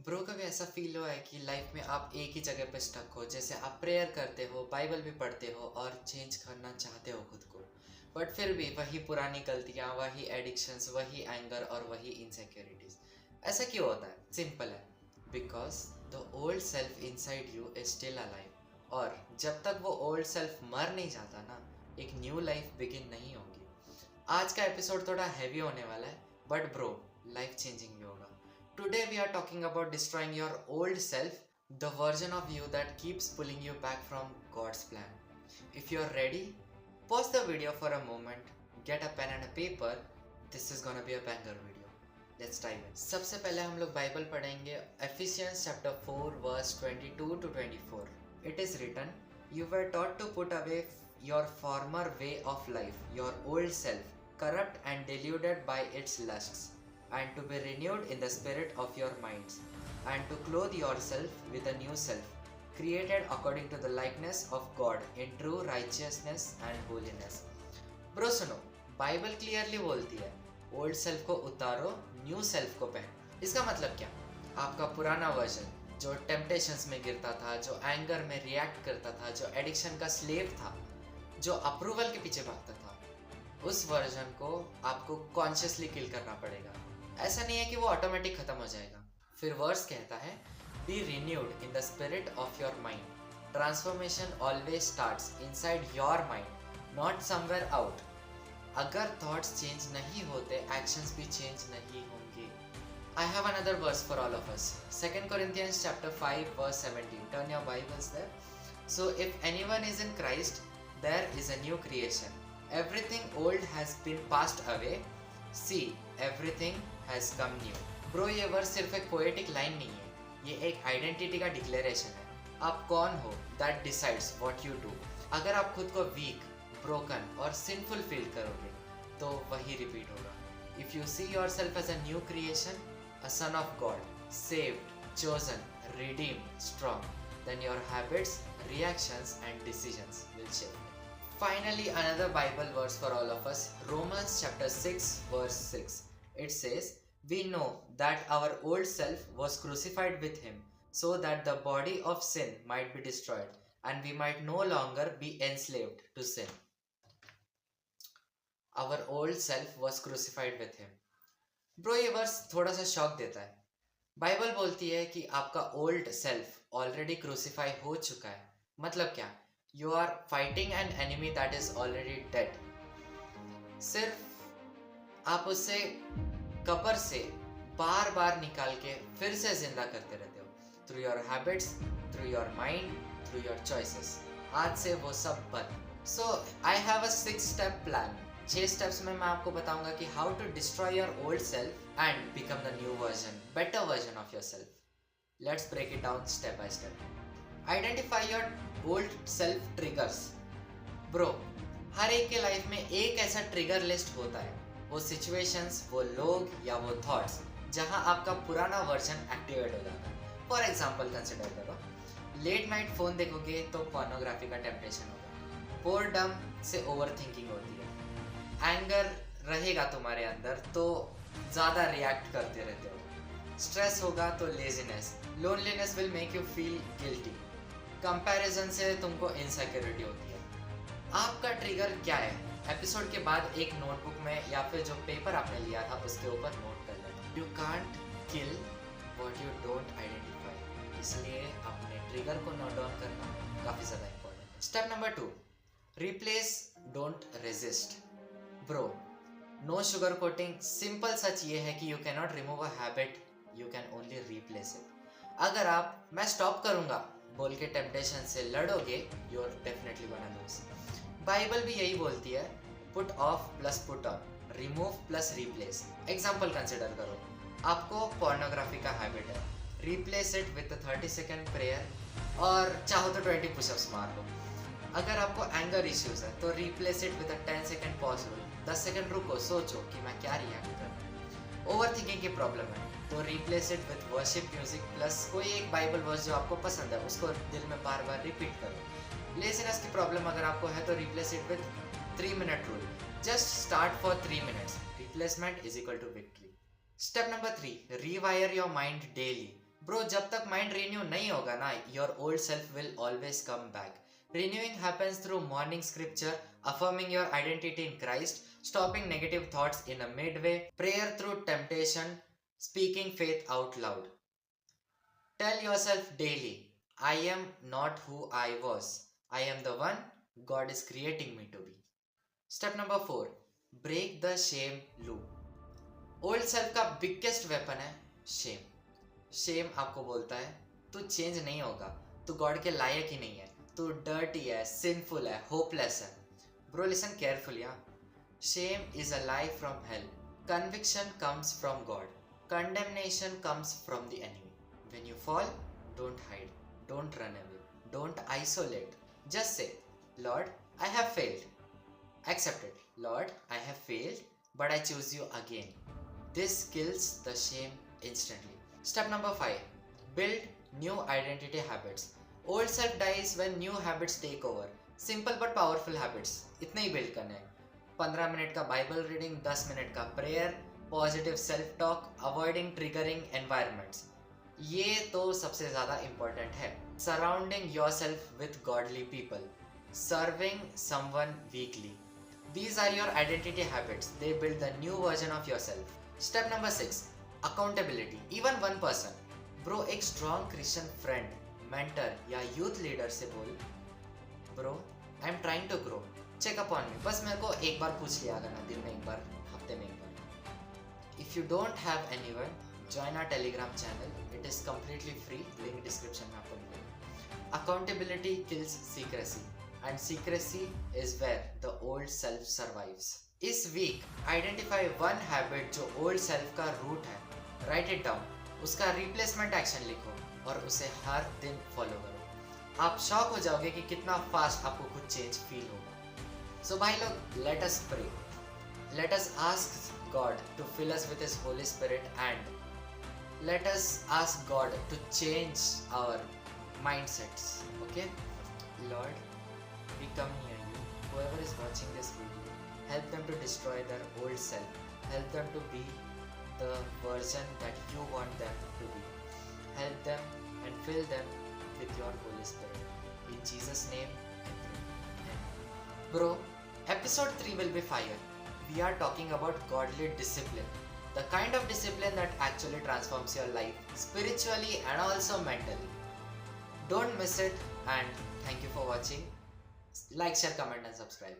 Bro कभी ऐसा feel हुआ है कि लाइफ में आप एक ही जगह पे स्टक हो, जैसे आप प्रेयर करते हो, बाइबल भी पढ़ते हो और चेंज करना चाहते हो खुद को, बट फिर भी वही पुरानी गलतियाँ, वही एडिक्शंस, वही एंगर और वही इनसिक्योरिटीज। ऐसा क्यों होता है? सिंपल है, because the old self inside you is still alive, और जब तक वो ओल्ड सेल्फ मर नहीं जाता ना, एक न्यू लाइफ बिगिन नहीं होगी। आज का एपिसोड थोड़ा हैवी होने वाला है, बट ब्रो लाइफ चेंजिंग भी होगा। Today we are talking about destroying your old self, the version of you that keeps pulling you back from God's plan. If you're ready, pause the video for a moment, get a pen and a paper. This is gonna be a banger video. Let's dive in. सबसे पहले हम लोग Bible पढ़ेंगे, Ephesians chapter 4 verse 22 to 24. It is written, "You were taught to put away your former way of life, your old self, corrupt and deluded by its lusts, and to be renewed in the spirit of your minds, and to clothe yourself with a new self, created according to the likeness of God in true righteousness and holiness." Bro सुनो, Bible clearly बोलती है old self को उतारो, new self को पहनो। इसका मतलब क्या? आपका पुराना वर्जन जो टेम्पटेशंस में गिरता था, जो एंगर में रिएक्ट करता था, जो एडिक्शन का स्लेव था, जो अप्रूवल के पीछे भागता था, उस वर्जन को आपको कॉन्शियसली किल करना पड़ेगा। ऐसा नहीं है कि वो ऑटोमेटिक खत्म हो जाएगा। फिर वर्स कहता है, be renewed in the spirit of your mind. Transformation always starts inside your mind, not somewhere out. अगर थॉट्स चेंज नहीं होते, एक्शंस भी चेंज नहीं होंगे। I have another verse for all of us, 2 Corinthians chapter 5 verse 17. Turn your Bibles there. So if anyone is in Christ, there is a new creation. Everything old has been passed away. See, everything has come new. Bro ये verse सिर्फ एक poetic line नहीं है, ये एक identity का declaration है। आप कौन हो, that decides what you do. अगर आप खुद को वीक, ब्रोकन और सिंफुल फील करोगे, तो वही रिपीट होगा। If you see yourself as a new creation, a son of God, saved, chosen, redeemed, strong, then your habits, reactions and decisions will shift. Finally, another Bible verse for all of us, Romans chapter 6 verse 6. It says, "We know that our old self was crucified with him, so that the body of sin might be destroyed, and we might no longer be enslaved to sin." Our old self was crucified with him. Bro, ये verse थोड़ा सा shock देता है। Bible बोलती है कि आपका old self already crucify हो चुका है। मतलब क्या? You are fighting an enemy that is already dead. सिर्फ आप उसे कब्र से बार बार निकाल के फिर से जिंदा करते रहते हो, through your habits, through your mind, through your choices. आज से वो सब बंद। So I have a 6 step plan. 6 steps में मैं आपको बताऊंगा कि how to destroy your old self and become the new version, better version of yourself. Let's break it down step by step. Identify your old self triggers. Bro, हर एक के life में एक ऐसा ट्रिगर लिस्ट होता है, वो situations, वो लोग या वो थॉट्स जहां आपका पुराना वर्जन एक्टिवेट हो जाता है। फॉर एग्जाम्पल कंसिडर करो, लेट नाइट फोन देखोगे तो पोर्नोग्राफी का टेम्पटेशन होगा, बोरडम से ओवर थिंकिंग होती है, एंगर रहेगा तुम्हारे अंदर तो ज़्यादा रिएक्ट करते रहते हो, स्ट्रेस होगा तो laziness, loneliness will make you feel guilty, comparison से तुमको इनसिक्योरिटी होती है। आपका ट्रिगर क्या है? एपिसोड के बाद एक नोटबुक में या फिर जो पेपर आपने लिया था उसके ऊपर नोट कर लेना। You can't kill what you don't identify, इसलिए अपने ट्रिगर को नोट डाउन करना काफ़ी ज़्यादा इंपॉर्टेंट है। Step number 2, replace, don't resist. Bro, no sugar coating, simple सच ये है कि you can not remove a habit, you can only replace it. अगर आप मैं स्टॉप करूंगा बोल के टेम्पटेशन से लड़ोगे, you are definitely gonna lose. Bible भी यही बोलती है, put off plus put on, remove plus replace. Example consider करो, आपको पोर्नोग्राफी का हैबिट है, replace it with 30 second prayer, और चाहो तो 20 पुशअप्स मार लो। अगर आपको एंगर इश्यूज है तो replace it with 10 second pause rule, 10 second रुको, सोचो कि मैं क्या रिएक्ट करूँ। ओवर थिंकिंग की प्रॉब्लम है तो replace it with worship music plus कोई एक बाइबल वर्स जो आपको पसंद है, उसको दिल में बार बार रिपीट करो। लेजीनेस की प्रॉब्लम अगर आपको है तो replace it with 3 minute rule, just start for 3 minutes, replacement is equal to victory. Step number 3, rewire your mind daily. Bro जब तक माइंड रिन्यू नहीं होगा ना, your old self will always come back. Renewing happens through morning scripture, affirming your identity in Christ, stopping negative thoughts in a midway, prayer through temptation, speaking faith out loud. Tell yourself daily, I am not who I was. I am the one God is creating me to be. Step number 4. Break the shame loop. Old self का biggest weapon है Shem. Shem आपको बोलता है तू change नहीं होगा, तू God के लायक ही नहीं है, तू डर्टी है, सिंफुल है, होपलेस है. Bro listen carefully. Shame is a lie from hell. Conviction comes from God. Condemnation comes from the enemy. When you fall, don't hide, don't run away, don't isolate. Just say, Lord, I have failed. Accept it. Lord, I have failed, but I choose you again. This kills the shame instantly. Step number 5. Build new identity habits. Old self dies when new habits take over. Simple but powerful habits. इतने ही build करने हैं. 15 minute का Bible reading, 10 minute का prayer, positive self talk, avoiding triggering environments. ये तो सबसे ज़्यादा important है. Surrounding your self with godly people, serving someone weekly. These are your identity habits. They build the new version of yourself. Step number 6. Accountability. Even one person. Bro, एक strong Christian friend, mentor या youth leader से बोल, Bro, I am trying to grow. Check up on me. बस मेरे को एक बार पूछ लिया करना, दिन में एक बार, हफ्ते में एक बार. If you don't have anyone, join our Telegram channel. It is completely free. Link description में आपको मिलेगा. Accountability kills secrecy. And secrecy is where the old self survives. इस वीक आइडेंटिफाई वन हैबिट जो ओल्ड सेल्फ का root है. Right it down, उसका replacement action लिखो और उसे हर दिन फॉलो करो. आप शॉक हो जाओगे कि कितना फास्ट आपको कुछ चेंज फील होगा. सो भाई लोग, let us pray. Let us ask God to fill us with his holy spirit and let us ask God to change our mindsets. Okay lord, we come near you. Whoever is watching this video, help them to destroy their old self. Help them to be the version that you want them to be. Help them and fill them with your Holy Spirit. In Jesus' name, I pray. Amen. Bro, episode 3 will be fire. We are talking about godly discipline. The kind of discipline that actually transforms your life spiritually and also mentally. Don't miss it, and thank you for watching. Like, share, comment and subscribe.